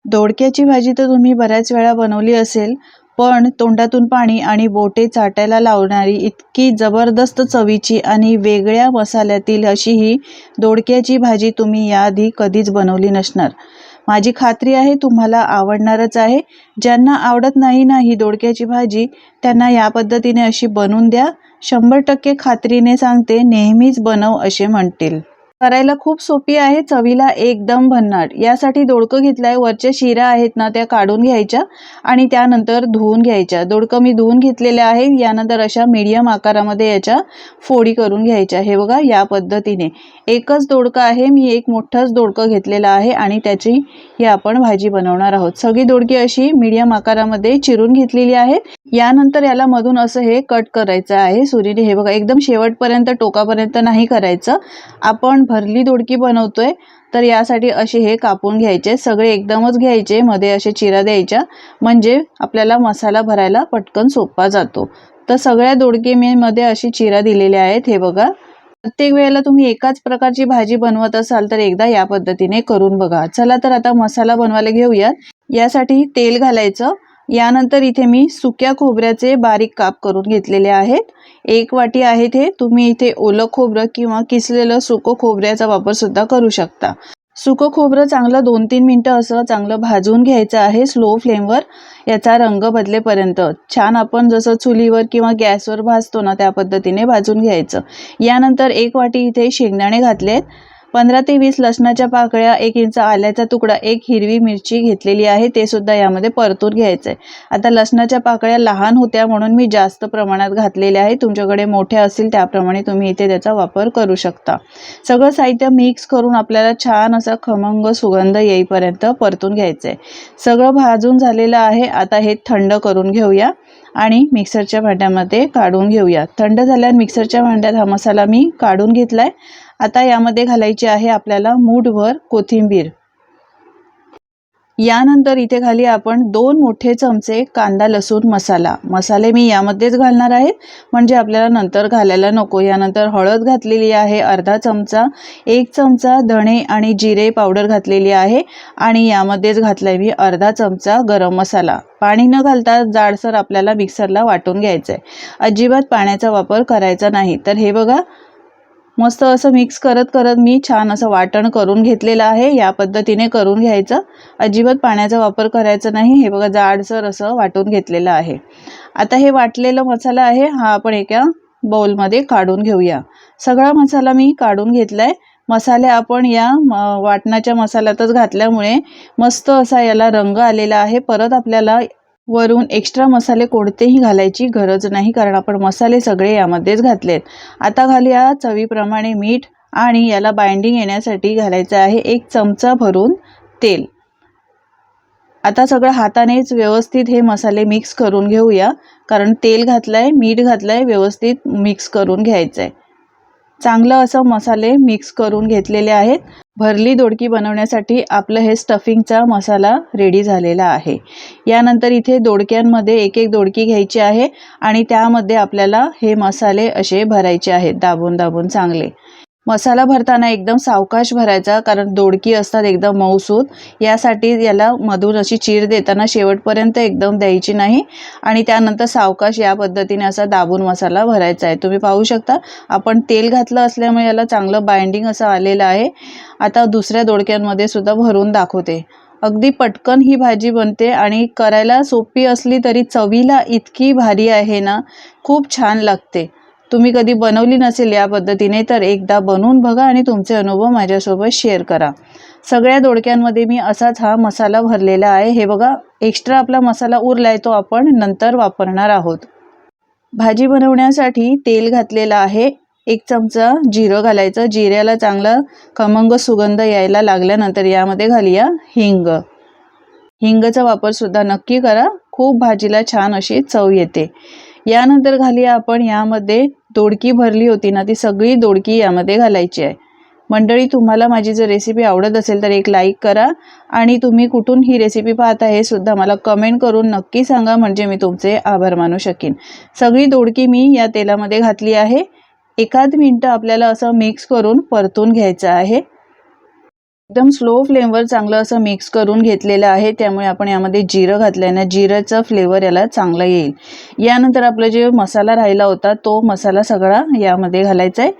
दोडक्याची भाजी तर तुम्ही बऱ्याच वेळा बनवली असेल, पण तोंडातून पाणी आणि बोटे चाटायला लावणारी इतकी जबरदस्त चवीची आणि वेगळ्या मसाल्यातील अशी ही दोडक्याची भाजी तुम्ही याआधी कधीच बनवली नसणार. माझी खात्री आहे तुम्हाला आवडणारच आहे. ज्यांना आवडत नाही ना ही दोडक्याची भाजी, त्यांना या पद्धतीने अशी बनवून द्या. 100% खात्रीने सांगते, नेहमीच बनव असे म्हणतील. करायला खूप सोपी आहे, चवीला एकदम भन्नाट. यासाठी दोडकं घेतलंय, वरच्या शिरा आहेत ना त्या काढून घ्यायच्या आणि त्यानंतर धुवून घ्यायच्या. दोडकं मी धुवून घेतलेले आहे. यानंतर अशा मीडियम आकारामध्ये याच्या फोडी करून घ्यायच्या. हे बघा या पद्धतीने. एकच दोडकं आहे, मी एक मोठंच दोडकं घेतलेलं आहे आणि त्याची ही आपण भाजी बनवणार आहोत. सगळी दोडकी अशी मीडियम आकारामध्ये चिरून घेतलेली आहेत. यानंतर याला मधून असं हे कट करायचं आहे सुरीने. हे बघा एकदम शेवटपर्यंत टोकापर्यंत नाही करायचं. आपण भरली दोडकी बनवतोय तर यासाठी असे हे कापून घ्यायचे. सगळे एकदमच घ्यायचे, मध्ये असे चिरा द्यायच्या, म्हणजे आपल्याला मसाला भरायला पटकन सोपा जातो. तर सगळ्या दोडकी मी मध्ये अशी चिरा दिलेल्या आहेत. हे बघा, प्रत्येक वेळेला तुम्ही एकाच प्रकारची भाजी बनवत असाल तर एकदा या पद्धतीने करून बघा. चला तर आता मसाला बनवायला घेऊयात. यासाठी तेल घालायचं. यानंतर इथे मी सुक्या खोबऱ्याचे बारीक काप करून घेतलेले आहेत. 1 वाटी आहे ते. तुम्ही इथे ओलं खोबरं किंवा किसलेलं सुकं खोबऱ्याचा वापर सुद्धा करू शकता. सुकं खोबरं चांगलं 2-3 मिनिटं असं चांगलं भाजून घ्यायचं आहे स्लो फ्लेमवर, याचा रंग बदलेपर्यंत. छान आपण जसं चुलीवर किंवा गॅसवर भाजतो ना त्या पद्धतीने भाजून घ्यायचं. यानंतर 1 वाटी इथे शेंगदाणे घातलेत, 15 ते 20 लसणाच्या पाकळ्या, 1 इंच आल्याचा तुकडा, 1 हिरवी मिरची घेतलेली आहे, ते सुद्धा यामध्ये परतून घ्यायचंय. आता लसणाच्या पाकळ्या लहान होत्या म्हणून मी जास्त प्रमाणात घातलेल्या आहे. तुमच्याकडे मोठ्या असतील त्याप्रमाणे तुम्ही इथे त्याचा वापर करू शकता. सगळं साहित्य मिक्स करून आपल्याला छान असा खमंग सुगंध येईपर्यंत परतून घ्यायचंय. सगळं भाजून झालेलं आहे. आता हे थंड करून घेऊया आणि मिक्सरच्या भांड्यामध्ये काढून घेऊया. थंड झाल्यावर मिक्सरच्या भांड्यात हा मसाला मी काढून घेतलाय. आता यामध्ये घालायची आहे आपल्याला मूठभर कोथिंबीर. यानंतर इथे खाली आपण 2 मोठे चमचे कांदा लसूण मसाला. मसाले मी यामध्येच घालणार आहे, म्हणजे आपल्याला नंतर घालायला नको. यानंतर हळद घातलेली आहे अर्धा चमचा, 1 चमचा धणे आणि जिरे पावडर घातलेली आहे आणि यामध्येच घातलाय मी अर्धा चमचा गरम मसाला. पाणी न घालता जाडसर आपल्याला मिक्सरला वाटून घ्यायचंय. अजिबात पाण्याचा वापर करायचा नाही. तर हे बघा, मस्त असं मिक्स करत करत मी छान असं वाटण करून घेतलेलं आहे. या पद्धतीने करून घ्यायचं, अजिबात पाण्याचा वापर करायचा नाही. हे बघा जाडसर असं वाटून घेतलेलं आहे. आता हे वाटलेलं मसाला आहे हा आपण एका बाउलमध्ये काढून घेऊया. सगळा मसाला मी काढून घेतलाय. मसाले आपण या वाटणाच्या मसाल्यातच घातल्यामुळे मस्त असा याला रंग आलेला आहे. परत आपल्याला वरून एक्स्ट्रा मसाले कोणतेही घालायची गरज नाही, कारण आपण मसाले सगळे यामध्येच घातलेत. आता घालूया चवीप्रमाणे मीठ आणि याला बाइंडिंग येण्यासाठी घालायचं आहे 1 चमचा भरून तेल. आता सगळं हातानेच व्यवस्थित हे मसाले मिक्स करून घेऊया, कारण तेल घातलंय, मीठ घातलंय, व्यवस्थित मिक्स करून घ्यायचंय. चांगलं असं मसाले मिक्स करून घेतलेले आहेत. भरली दोडकी बनवण्यासाठी आपलं हे स्टफिंगचा मसाला रेडी झालेला आहे. यानंतर इथे दोडक्यांमध्ये एक एक दोडकी घ्यायची आहे आणि त्यामध्ये आपल्याला हे मसाले असे भरायचे आहेत दाबून दाबून चांगले. मसाला भरताना एकदम सावकाश भरायचा, कारण दोडकी असतात एकदम मऊसूत. यासाठी याला मधून अशी चीर देताना शेवटपर्यंत एकदम द्यायची नाही आणि त्यानंतर सावकाश या पद्धतीने असा दाबून मसाला भरायचा आहे. तुम्ही पाहू शकता आपण तेल घातलं असल्यामुळे याला चांगलं बाइंडिंग असं आलेलं आहे. आता दुसऱ्या दोडक्यांमध्ये सुद्धा भरून दाखवते. अगदी पटकन ही भाजी बनते आणि करायला सोपी असली तरी चवीला इतकी भारी आहे ना, खूप छान लागते. तुम्ही कधी बनवली नसेल या पद्धतीने तर एकदा बनवून बघा आणि तुमचे अनुभव माझ्यासोबत शेअर करा. सगळ्या दोडक्यांमध्ये मी असाच हा मसाला भरलेला आहे. हे बघा, एक्स्ट्रा आपला मसाला उरलाय तो आपण नंतर वापरणार आहोत. भाजी बनवण्यासाठी तेल घातलेला आहे. 1 चमचा जिरं घालायचं. जिऱ्याला चांगला खमंग सुगंध यायला लागल्यानंतर यामध्ये घालूया हिंग. हिंगचा वापर सुद्धा नक्की करा, खूप भाजीला छान अशी चव येते. यानंतर घालूया आपण यामध्ये दोडकी भरली होती ना, ती सगळी दोडकी यामध्ये घालायची आहे. मंडळी, तुम्हाला माझी जर रेसिपी आवडत असेल तर एक लाईक करा आणि तुम्ही कुठून ही रेसिपी पाहता हे सुद्धा मला कमेंट करून नक्की सांगा, म्हणजे मी तुमचे आभार मानू शकेन. सगळी दोडकी मी या तेलामध्ये घातली आहे. एखाद मिनिट आपल्याला असं मिक्स करून परतून घ्यायचं आहे. एकदम स्लो फ्लेमवर चांगलं असं मिक्स करून घेतलेलं आहे। त्यामुळे आपण यामध्ये जिरं घातल्याने जिऱ्याचा फ्लेवर याला चांगला येईल। यानंतर आपला जे मसाला राहिला होता तो मसाला सगळा यामध्ये घालायचा आहे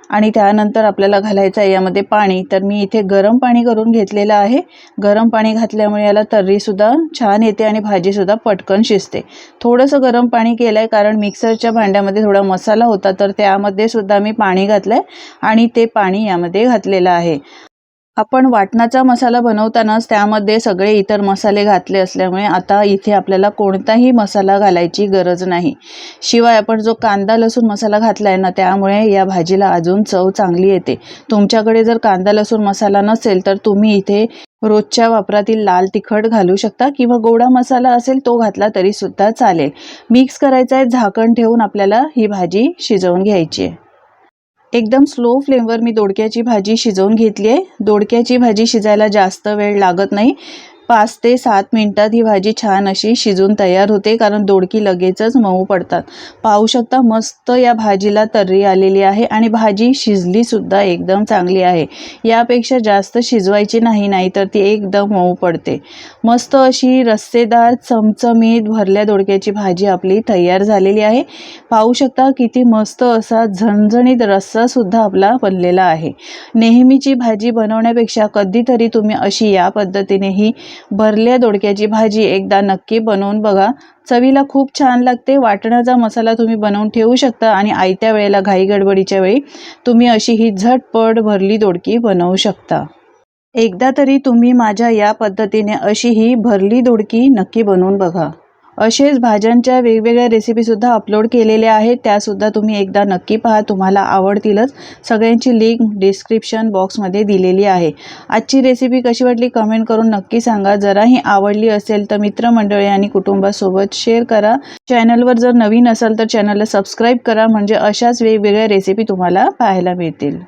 आणि त्यानंतर आपल्याला घालायचं आहे यामध्ये पाणी। तर मी इथे गरम पाणी करून घेतलेलं आहे। गरम पाणी घातल्यामुळे याला तर्रीसुद्धा छान येते आणि भाजीसुद्धा पटकन शिजते। थोडंसं गरम पाणी केलं आहे कारण मिक्सरच्या भांड्यामध्ये थोडा मसाला होता तर त्यामध्ये सुद्धा मी पाणी घातलं आहे आणि ते पाणी यामध्ये घातलेलं आहे। आपण वाटणाचा मसाला बनवतानाच त्यामध्ये सगळे इतर मसाले घातले असल्यामुळे आता इथे आपल्याला कोणताही मसाला घालायची गरज नाही। शिवाय आपण जो कांदा लसूण मसाला घातला आहे ना त्यामुळे या भाजीला अजून चव चांगली येते। तुमच्याकडे जर कांदा लसूण मसाला नसेल तर तुम्ही इथे रोजच्या वापरातील लाल तिखट घालू शकता किंवा गोडा मसाला असेल तो घातला तरी सुद्धा चालेल। मिक्स करायचं आहे, झाकण ठेवून आपल्याला ही भाजी शिजवून घ्यायची आहे। एकदम स्लो फ्लेमवर मी दोडक्याची भाजी शिजवून घेतली आहे। दोडक्याची भाजी शिजायला जास्त वेळ लागत नाही। 5 ते 7 मिनिटात ही भाजी छान अशी शिजून तयार होते कारण दोडकी लगेचच मऊ पडतात। पाहू शकता मस्त या भाजीला तर्री आलेली आहे आणि भाजी शिजली सुद्धा एकदम चांगली आहे। यापेक्षा जास्त शिजवायची नाही, नाहीतर ती एकदम मऊ पडते। मस्त अशी रस्सेदार चमचमीत भरल्या दोडक्याची भाजी आपली तयार झालेली आहे। पाहू शकता किती मस्त असा झणझणीत रस्सा सुद्धा आपला बनलेला आहे। नेहमीची भाजी बनवण्यापेक्षा कधीतरी तुम्ही अशी या पद्धतीने ही भरल्या दोडक्याची भाजी एकदा नक्की बनवून बघा। चवीला खूप छान लागते। वाटणाचा मसाला तुम्ही बनवून ठेवू शकता आणि आयत्या वेळेला घाई गडबडीच्या वेळी तुम्ही अशी ही झटपट भरली दोडकी बनवू शकता। एकदा तरी तुम्ही माझ्या या पद्धतीने अशी ही भरली दोडकी नक्की बनवून बघा। असेच भाज्यांच्या वेगवेगळ्या रेसिपीसुद्धा अपलोड केलेल्या आहेत, त्यासुद्धा तुम्ही एकदा नक्की पहा, तुम्हाला आवडतीलच। सगळ्यांची लिंक डिस्क्रिप्शन बॉक्समध्ये दिलेली आहे। आजची रेसिपी कशी वाटली कमेंट करून नक्की सांगा। जराही आवडली असेल तर मित्रमंडळी आणि कुटुंबासोबत शेअर करा। चॅनलवर जर नवीन असाल तर चॅनलला सबस्क्राईब करा म्हणजे अशाच वेगवेगळ्या रेसिपी तुम्हाला पाहायला मिळतील।